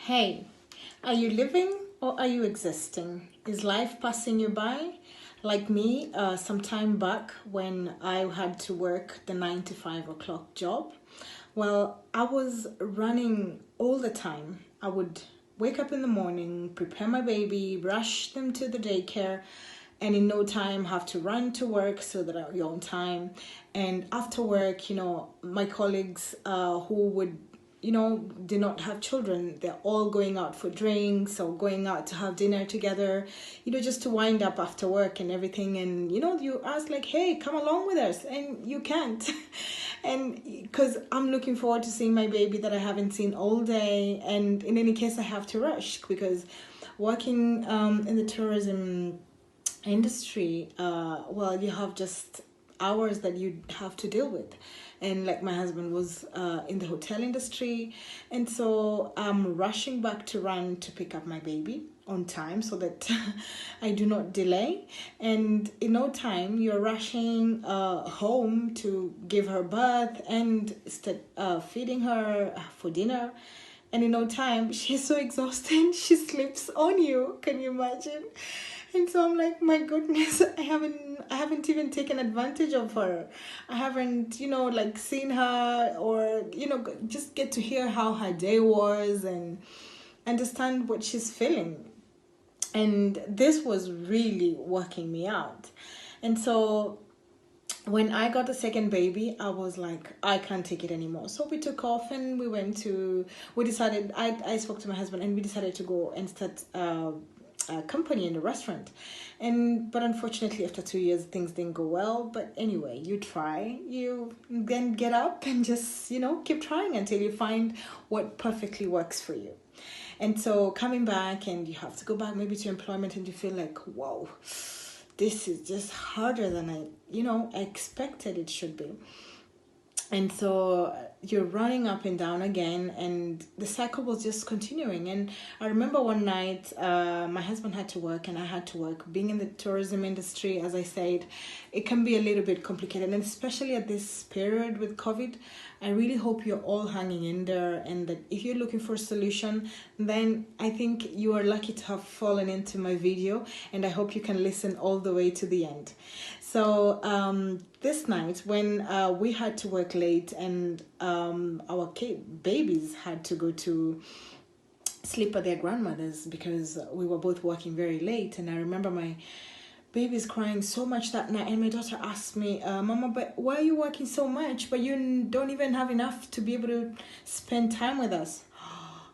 Hey, are you living or are you existing? Is life passing you by? Like me, some time back when I had to work the 9 to 5 o'clock job. Well, I was running all the time. I would wake up in the morning, prepare my baby, rush them to the daycare, and in no time have to run to work so that I'm on time. And after work, my colleagues who would did not have children, they're all going out for drinks or going out to have dinner together, just to wind up after work and everything. And you ask like, hey, come along with us, and you can't. And because I'm looking forward to seeing my baby that I haven't seen all day, and in any case I have to rush because working in the tourism industry, well, you have just hours that you have to deal with. And like my husband was in the hotel industry, and so I'm rushing back to run to pick up my baby on time so that I do not delay. And in no time you're rushing home to give her birth and feeding her for dinner. And in no time she's so exhausted she sleeps on you. Can you imagine? And so I'm like, my goodness, I haven't even taken advantage of her. I haven't, like seen her or, just get to hear how her day was and understand what she's feeling. And this was really working me out. And so when I got the second baby, I was like, I can't take it anymore. So we took off and we decided, I spoke to my husband and we decided to go and start a company in a restaurant. But unfortunately after 2 years things didn't go well. But anyway, you try, you then get up and just keep trying until you find what perfectly works for you. And so coming back, and you have to go back maybe to employment, and you feel like, whoa, this is just harder than I expected it should be. And so you're running up and down again, and the cycle was just continuing. And I remember one night, my husband had to work and I had to work. Being in the tourism industry, as I said, it can be a little bit complicated, and especially at this period with COVID. I really hope you're all hanging in there, and that if you're looking for a solution, then I think you are lucky to have fallen into my video, and I hope you can listen all the way to the end. So this night when we had to work late, and our babies had to go to sleep at their grandmother's because we were both working very late. And I remember my baby's crying so much that night, and my daughter asked me, Mama, but why are you working so much but you don't even have enough to be able to spend time with us?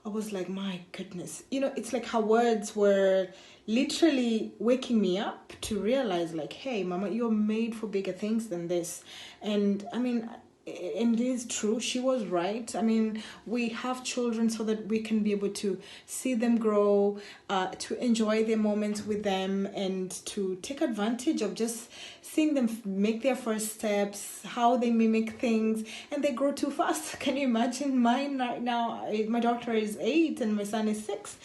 I was like, my goodness. It's like her words were literally waking me up to realize like, hey, Mama, you're made for bigger things than this. And I mean, and it is true, she was right. I mean, we have children so that we can be able to see them grow, to enjoy their moments with them, and to take advantage of just seeing them make their first steps, how they mimic things, and they grow too fast. Can you imagine mine right now? My daughter is 8 and my son is 6.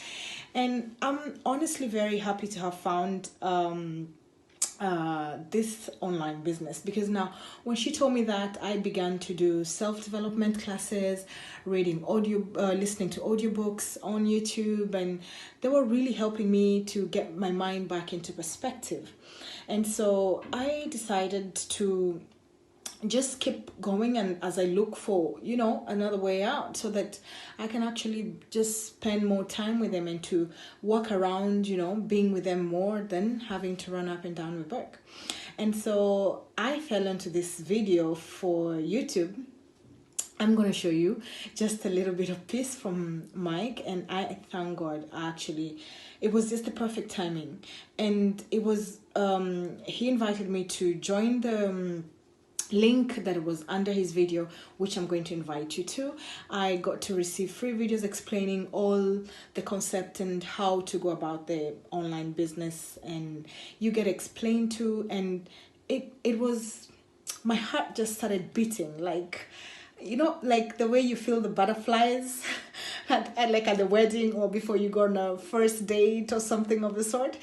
And I'm honestly very happy to have found this online business, because now when she told me that, I began to do self-development classes, reading listening to audiobooks on YouTube, and they were really helping me to get my mind back into perspective. And so I decided to just keep going, and as I look for another way out, so that I can actually just spend more time with them and to walk around being with them more than having to run up and down with work. And so I fell into this video for YouTube. I'm going to show you just a little bit of piece from Mike, and I thank God, actually it was just the perfect timing. And it was he invited me to join the link that was under his video, which I'm going to invite you to. I got to receive free videos explaining all the concept and how to go about the online business, and you get explained to, and it was, my heart just started beating like, like the way you feel the butterflies at the wedding, or before you go on a first date or something of the sort.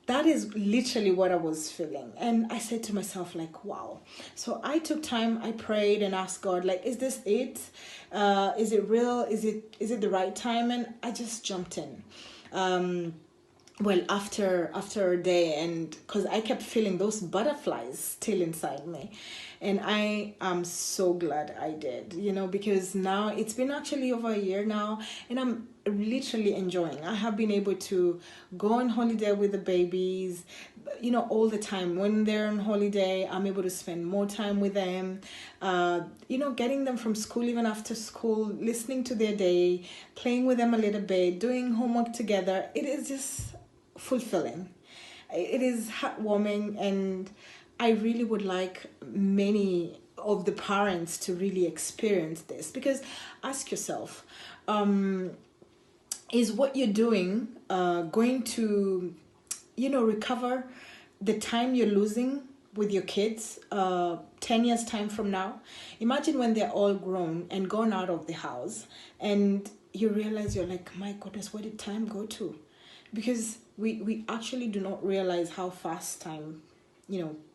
that is literally what I was feeling. And I said to myself, like, wow. So I took time, I prayed and asked God, like, is this it? Is it real? Is it the right time? And I just jumped in. Well, after a day, and because I kept feeling those butterflies still inside me, and I am so glad I did, because now it's been actually over a year now, and I'm literally enjoying. I have been able to go on holiday with the babies, all the time. When they're on holiday, I'm able to spend more time with them, getting them from school, even after school, listening to their day, playing with them a little bit, doing homework together. It is just fulfilling. It is heartwarming, and I really would like many of the parents to really experience this, because ask yourself, is what you're doing going to recover the time you're losing with your kids 10 years time from now? Imagine when they're all grown and gone out of the house, and you realize, you're like, my goodness, where did time go to? Because we actually do not realize how fast time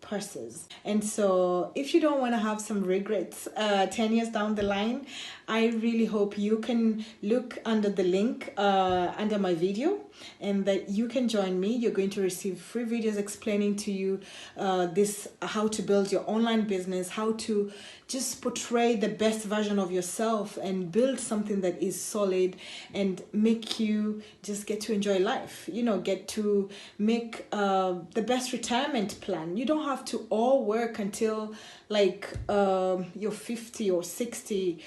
passes. And so if you don't want to have some regrets 10 years down the line, I really hope you can look under the link under my video, and that you can join me. You're going to receive free videos explaining to you how to build your online business, how to just portray the best version of yourself and build something that is solid and make you just get to enjoy life, get to make the best retirement plan. You don't have to all work until like you're 50 or 60.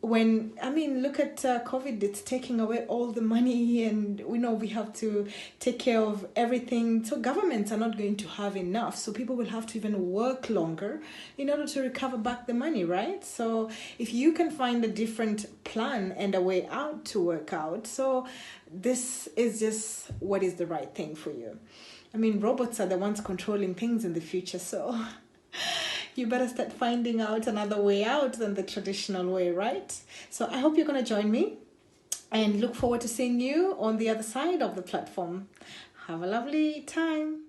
Look at COVID. It's taking away all the money, and we have to take care of everything. So governments are not going to have enough. So people will have to even work longer in order to recover back the money, right? So if you can find a different plan and a way out to work out, so this is just what is the right thing for you. Robots are the ones controlling things in the future, so you better start finding out another way out than the traditional way, right? So I hope you're going to join me, and look forward to seeing you on the other side of the platform. Have a lovely time.